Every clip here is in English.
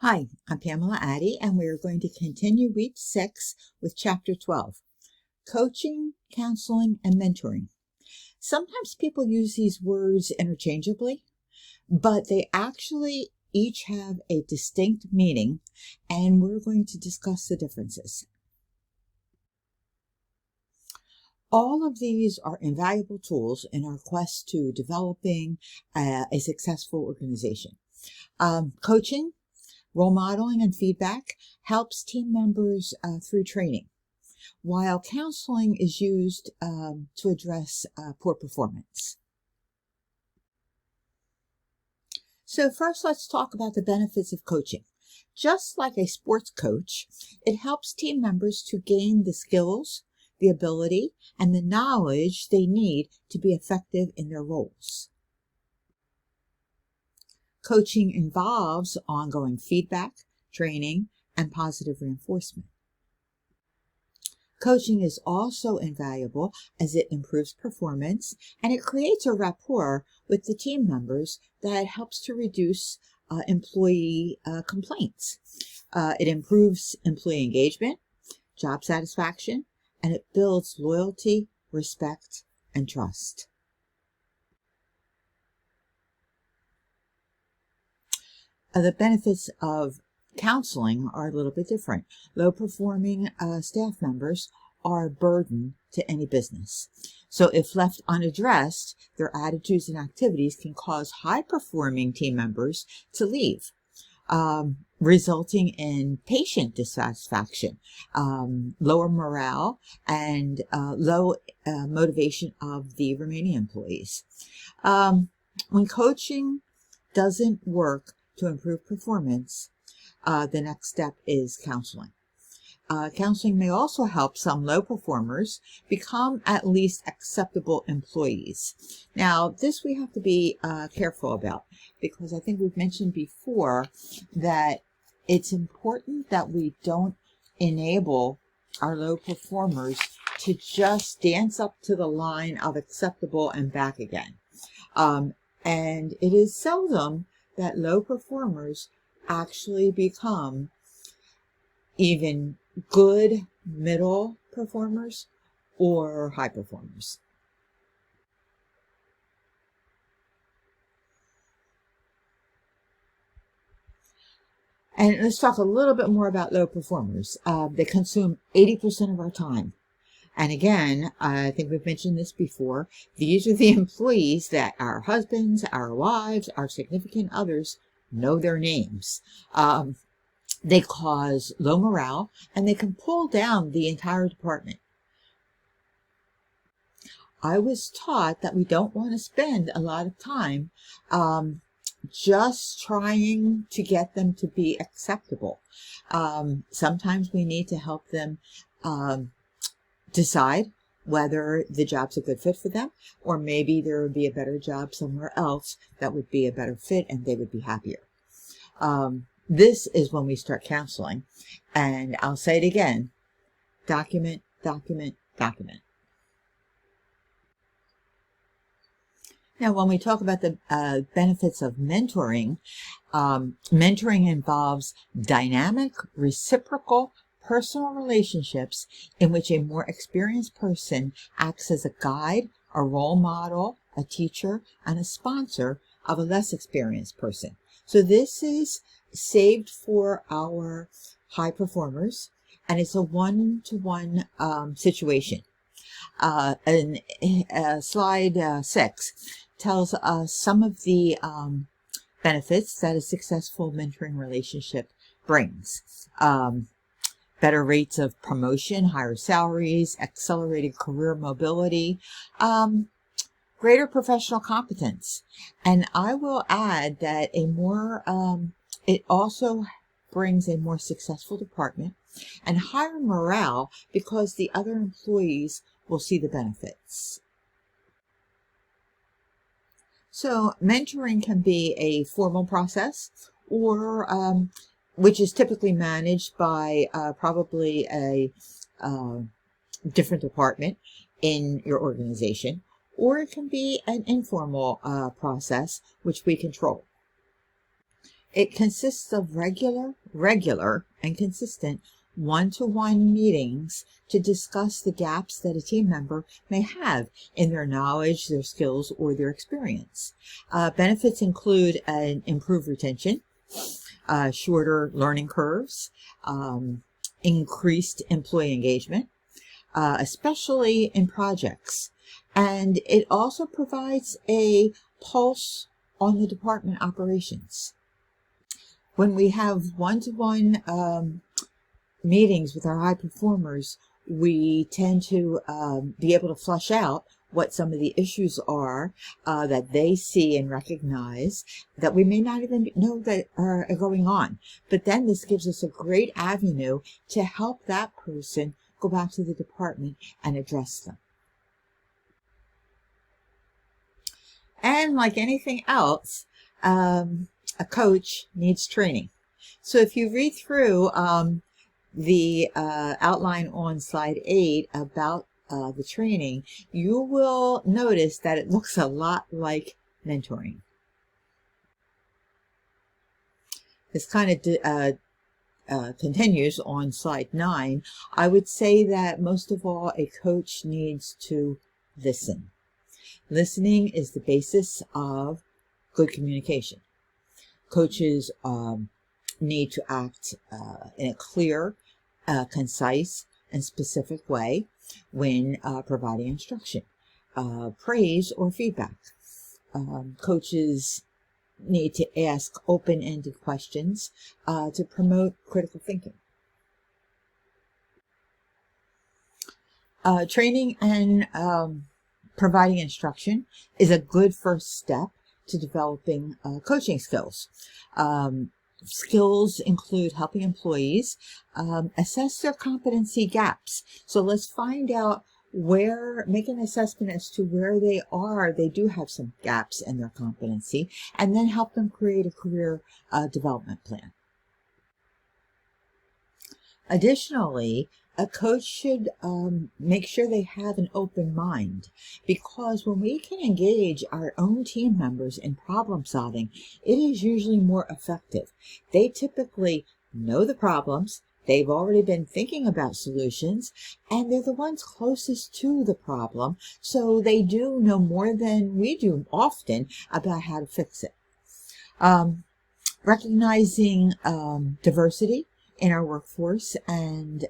Hi, I'm Pamela Addy, and we are going to continue week 6 with chapter 12, coaching, counseling, and mentoring. Sometimes people use these words interchangeably, but they actually each have a distinct meaning, and we're going to discuss the differences. All of these are invaluable tools in our quest to developing a successful organization. Coaching, role modeling, and feedback helps team members through training, while counseling is used to address poor performance. So first, let's talk about the benefits of coaching. Just like a sports coach, it helps team members to gain the skills, the ability, and the knowledge they need to be effective in their roles. Coaching involves ongoing feedback, training, and positive reinforcement. Coaching is also invaluable as it improves performance and it creates a rapport with the team members that helps to reduce employee complaints. It improves employee engagement, job satisfaction, and it builds loyalty, respect, and trust. The benefits of counseling are a little bit different. Low-performing staff members are a burden to any business. So if left unaddressed, their attitudes and activities can cause high-performing team members to leave, resulting in patient dissatisfaction, lower morale, and low motivation of the remaining employees. When coaching doesn't work to improve performance, the next step is counseling. Counseling may also help some low performers become at least acceptable employees. Now, this we have to be careful about because I think we've mentioned before that it's important that we don't enable our low performers to just dance up to the line of acceptable and back again. And it is seldom that low performers actually become even good middle performers or high performers. And let's talk a little bit more about low performers. They consume 80% of our time. And again, I think we've mentioned this before, these are the employees that our husbands, our wives, our significant others know their names. They cause low morale and they can pull down the entire department. I was taught that we don't want to spend a lot of time just trying to get them to be acceptable. Sometimes we need to help them decide whether the job's a good fit for them, or maybe there would be a better job somewhere else that would be a better fit and they would be happier. This is when we start counseling, and I'll say it again, document, document, document. Now, when we talk about the benefits of mentoring, mentoring involves dynamic, reciprocal, personal relationships in which a more experienced person acts as a guide, a role model, a teacher, and a sponsor of a less experienced person. So this is saved for our high performers, and it's a one-to-one situation. And slide 6 tells us some of the benefits that a successful mentoring relationship brings. Better rates of promotion, higher salaries, accelerated career mobility, greater professional competence. And I will add that it also brings a more successful department and higher morale because the other employees will see the benefits. So mentoring can be a formal process or which is typically managed by probably a different department in your organization, or it can be an informal process which we control. It consists of regular and consistent one-to-one meetings to discuss the gaps that a team member may have in their knowledge, their skills, or their experience. Benefits include an improved retention, shorter learning curves, increased employee engagement, especially in projects. And it also provides a pulse on the department operations. When we have one-to-one meetings with our high performers, we tend to be able to flush out what some of the issues are that they see and recognize that we may not even know that are going on. But then this gives us a great avenue to help that person go back to the department and address them. And like anything else, a coach needs training. So if you read through the outline on slide 8 about the training, you will notice that it looks a lot like mentoring. This kind of continues on slide 9. I would say that most of all, a coach needs to listen. Listening is the basis of good communication. Coaches need to act in a clear, concise, and specific way when providing instruction, praise, or feedback. Coaches need to ask open-ended questions to promote critical thinking. Training and providing instruction is a good first step to developing coaching skills. Skills include helping employees assess their competency gaps. So let's find out make an assessment as to where they are. They do have some gaps in their competency, and then help them create a career development plan. Additionally, a coach should make sure they have an open mind, because when we can engage our own team members in problem solving, it is usually more effective. They typically know the problems, they've already been thinking about solutions, and they're the ones closest to the problem, so they do know more than we do often about how to fix it. Recognizing diversity in our workforce and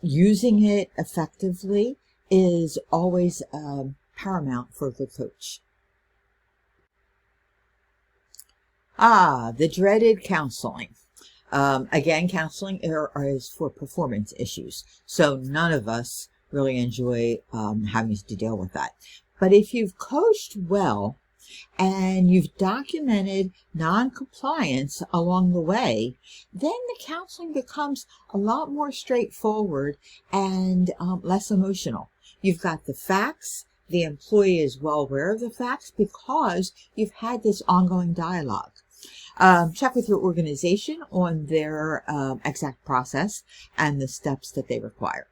using it effectively is always paramount for a good coach. The dreaded counseling. Again, counseling is for performance issues, so none of us really enjoy having to deal with that. But if you've coached well, and you've documented non-compliance along the way, then the counseling becomes a lot more straightforward and less emotional. You've got the facts. The employee is well aware of the facts because you've had this ongoing dialogue. Check with your organization on their exact process and the steps that they require.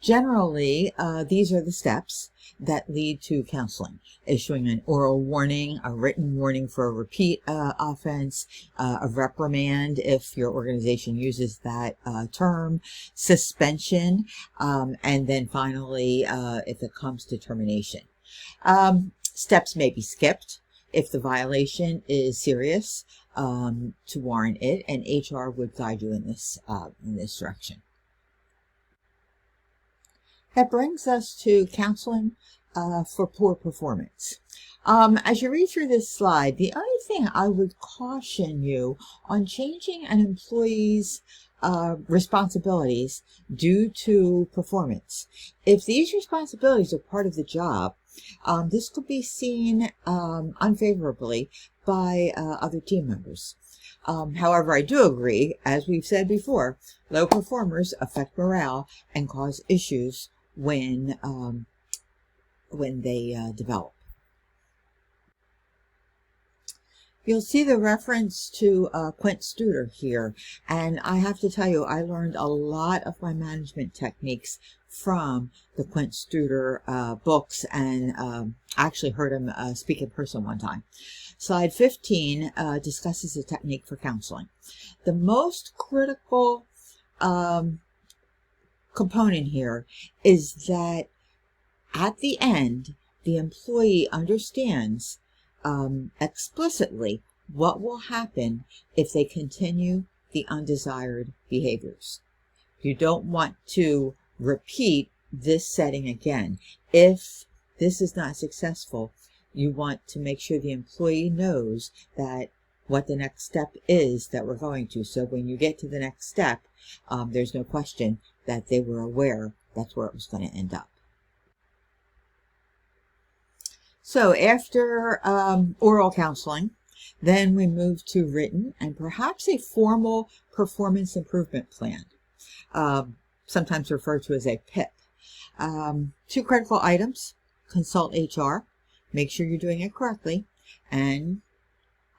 Generally, these are the steps that lead to counseling: issuing an oral warning, a written warning for a repeat offense, a reprimand if your organization uses that term, suspension, and then finally, if it comes to termination. Steps may be skipped if the violation is serious to warrant it, and HR would guide you in this direction. That brings us to counseling for poor performance. As you read through this slide, the only thing I would caution you on changing an employee's responsibilities due to performance. If these responsibilities are part of the job, this could be seen unfavorably by other team members. However, I do agree, as we've said before, low performers affect morale and cause issues when they develop. You'll see the reference to Quint Studer here, and I have to tell you, I learned a lot of my management techniques from the Quint Studer books, and I actually heard him speak in person one time. Slide 15 discusses a technique for counseling. The most critical component here is that at the end, the employee understands explicitly what will happen if they continue the undesired behaviors. You don't want to repeat this setting again. If this is not successful, you want to make sure the employee knows that what the next step is that we're going to. So when you get to the next step, there's no question that they were aware that's where it was going to end up. So after oral counseling, then we move to written and perhaps a formal performance improvement plan, sometimes referred to as a PIP. Two critical items: consult HR, make sure you're doing it correctly, and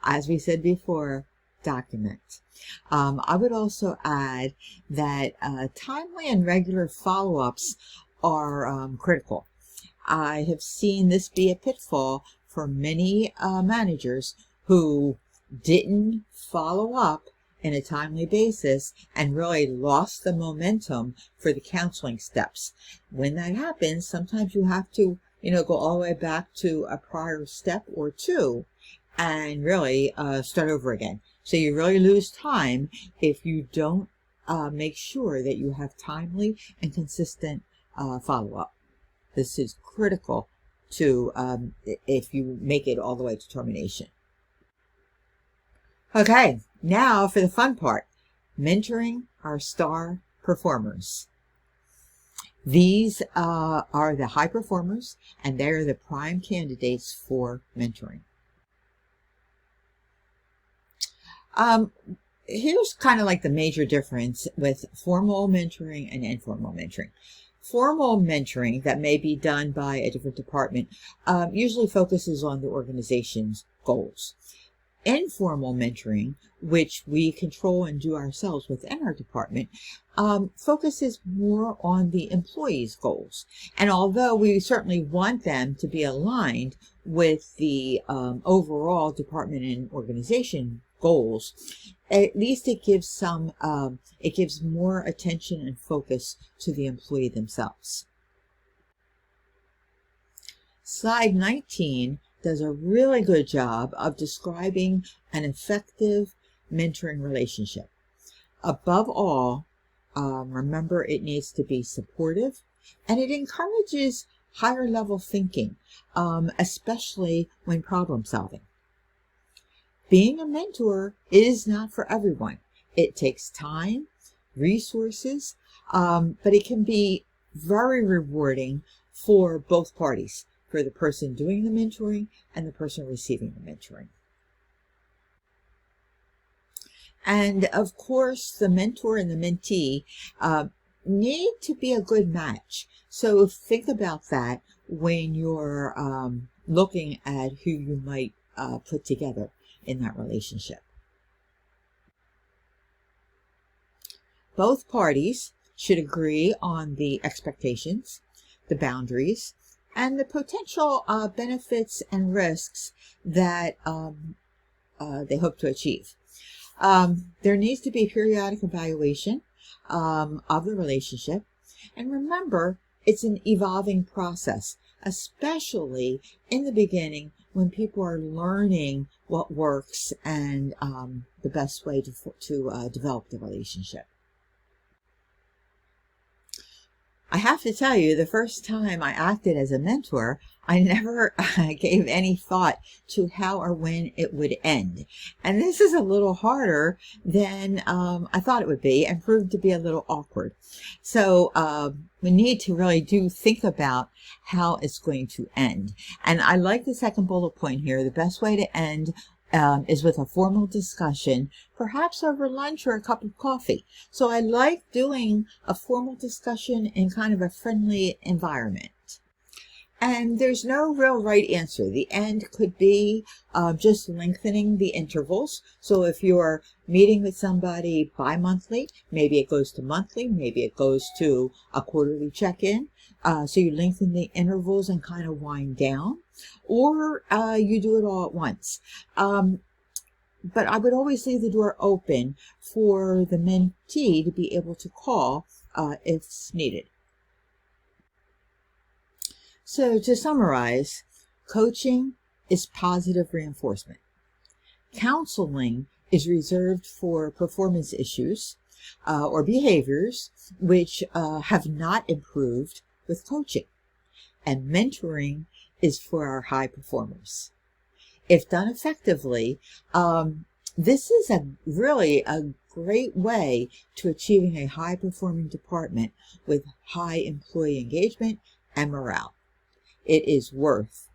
as we said before, document. I would also add that timely and regular follow-ups are critical. I have seen this be a pitfall for many managers who didn't follow up in a timely basis and really lost the momentum for the counseling steps. When that happens, sometimes you have to, go all the way back to a prior step or two and really start over again. So you really lose time if you don't make sure that you have timely and consistent follow-up. This is critical to if you make it all the way to termination. Okay, now for the fun part, mentoring our star performers. These are the high performers, and they're the prime candidates for mentoring. Here's kind of like the major difference with formal mentoring and informal mentoring. Formal mentoring that may be done by a different department usually focuses on the organization's goals. Informal mentoring, which we control and do ourselves within our department, focuses more on the employee's goals. And although we certainly want them to be aligned with the overall department and organization goals, at least it gives some, it gives more attention and focus to the employee themselves. Slide 19 does a really good job of describing an effective mentoring relationship. Above all, remember, it needs to be supportive, and it encourages higher level thinking, especially when problem solving. Being a mentor is not for everyone. It takes time, resources, but it can be very rewarding for both parties, for the person doing the mentoring and the person receiving the mentoring. And of course, the mentor and the mentee need to be a good match. So think about that when you're looking at who you might put together in that relationship. Both parties should agree on the expectations, the boundaries, and the potential benefits and risks that they hope to achieve. There needs to be periodic evaluation of the relationship. And remember, it's an evolving process, especially in the beginning when people are learning what works and the best way to develop the relationship. I have to tell you, the first time I acted as a mentor, I never gave any thought to how or when it would end. And this is a little harder than I thought it would be, and proved to be a little awkward. So we need to really think about how it's going to end. And I like the second bullet point here. The best way to end is with a formal discussion, perhaps over lunch or a cup of coffee. So I like doing a formal discussion in kind of a friendly environment. And there's no real right answer. The end could be just lengthening the intervals. So if you're meeting with somebody bi-monthly, maybe it goes to monthly, maybe it goes to a quarterly check-in. So you lengthen the intervals and kind of wind down, or you do it all at once. But I would always leave the door open for the mentee to be able to call if needed. So to summarize, coaching is positive reinforcement. Counseling is reserved for performance issues or behaviors which have not improved with coaching. And mentoring is for our high performers. If done effectively, this is really a great way to achieving a high-performing department with high employee engagement and morale. It is worth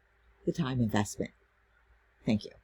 the time investment. Thank you.